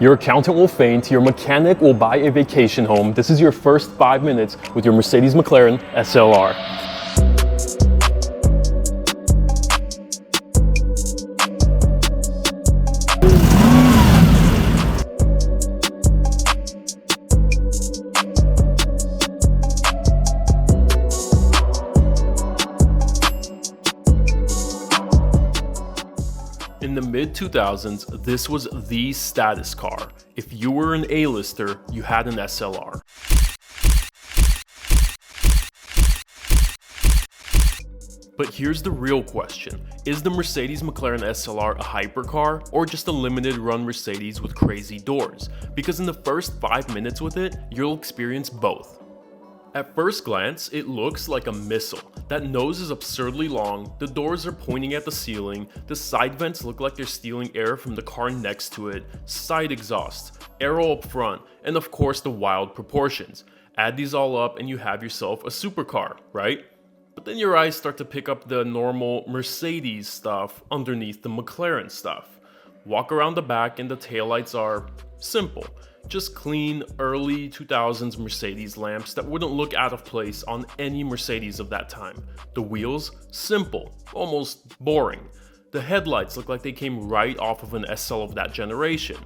Your accountant will faint, your mechanic will buy a vacation home. This is your first 5 minutes with your Mercedes McLaren SLR. In the mid-2000s, this was the status car. If you were an A-lister, you had an SLR. But here's the real question. Is the Mercedes McLaren SLR a hypercar or just a limited run Mercedes with crazy doors? Because in the first 5 minutes with it, you'll experience both. At first glance, it looks like a missile. That nose is absurdly long, the doors are pointing at the ceiling, the side vents look like they're stealing air from the car next to it, side exhausts, aero up front, and of course the wild proportions. Add these all up and you have yourself a supercar, right? But then your eyes start to pick up the normal Mercedes stuff underneath the McLaren stuff. Walk around the back and the taillights are simple. Just clean, early 2000s Mercedes lamps that wouldn't look out of place on any Mercedes of that time. The wheels, simple, almost boring. The headlights look like they came right off of an SL of that generation.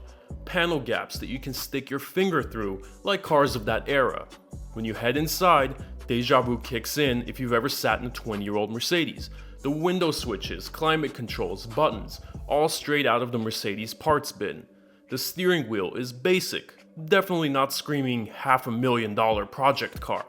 Panel gaps that you can stick your finger through, like cars of that era. When you head inside, deja vu kicks in if you've ever sat in a 20-year-old Mercedes. The window switches, climate controls, buttons, all straight out of the Mercedes parts bin. The steering wheel is basic, definitely not screaming $500,000 project car.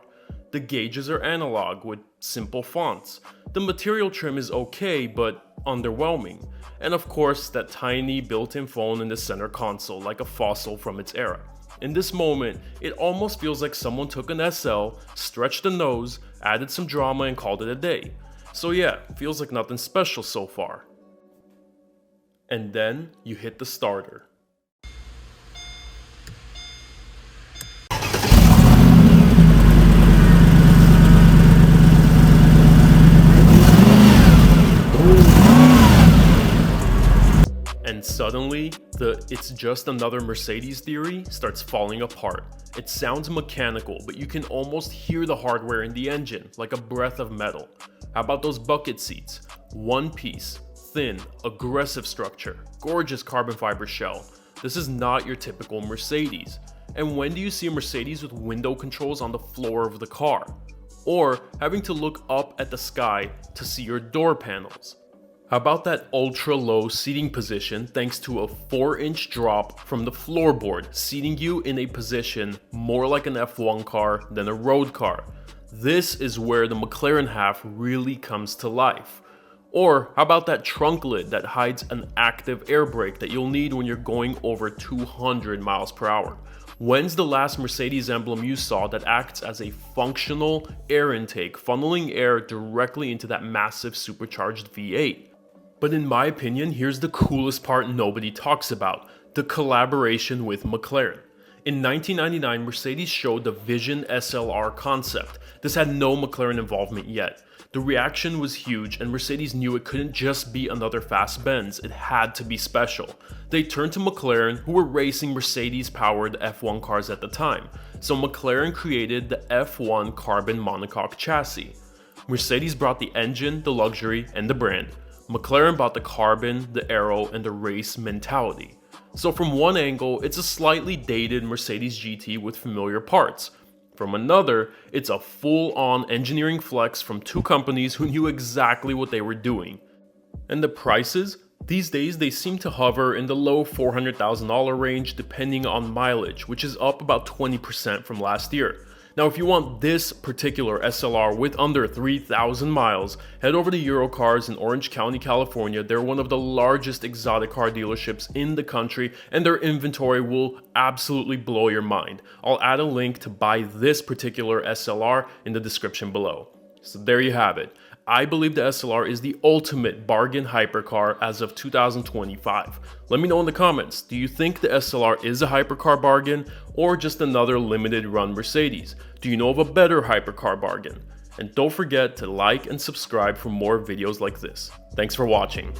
The gauges are analog with simple fonts. The material trim is okay, but underwhelming. And of course, that tiny built-in phone in the center console like a fossil from its era. In this moment, it almost feels like someone took an SL, stretched the nose, added some drama and called it a day. So yeah, feels like nothing special so far. And then you hit the starter. And suddenly, the "it's just another Mercedes" theory starts falling apart. It sounds mechanical, but you can almost hear the hardware in the engine, like a breath of metal. How about those bucket seats? One piece, thin, aggressive structure, gorgeous carbon fiber shell. This is not your typical Mercedes. And when do you see a Mercedes with window controls on the floor of the car? Or having to look up at the sky to see your door panels? How about that ultra low seating position thanks to a 4-inch drop from the floorboard, seating you in a position more like an F1 car than a road car? This is where the McLaren half really comes to life. Or how about that trunk lid that hides an active air brake that you'll need when you're going over 200 miles per hour? When's the last Mercedes emblem you saw that acts as a functional air intake, funneling air directly into that massive supercharged V8? But in my opinion, here's the coolest part nobody talks about: the collaboration with McLaren. In 1999, Mercedes showed the Vision SLR concept. This had no McLaren involvement yet. The reaction was huge, and Mercedes knew it couldn't just be another fast Benz, it had to be special. They turned to McLaren, who were racing Mercedes-powered F1 cars at the time. So McLaren created the F1 carbon monocoque chassis. Mercedes brought the engine, the luxury, and the brand. McLaren bought the carbon, the aero, and the race mentality. So from one angle, it's a slightly dated Mercedes GT with familiar parts. From another, it's a full-on engineering flex from two companies who knew exactly what they were doing. And the prices? These days they seem to hover in the low $400,000 range depending on mileage, which is up about 20% from last year. Now if you want this particular SLR with under 3,000 miles, head over to Eurocars in Orange County, California. They're one of the largest exotic car dealerships in the country, and their inventory will absolutely blow your mind. I'll add a link to buy this particular SLR in the description below. So there you have it. I believe the SLR is the ultimate bargain hypercar as of 2025. Let me know in the comments, do you think the SLR is a hypercar bargain or just another limited run Mercedes? Do you know of a better hypercar bargain? And don't forget to like and subscribe for more videos like this. Thanks for watching.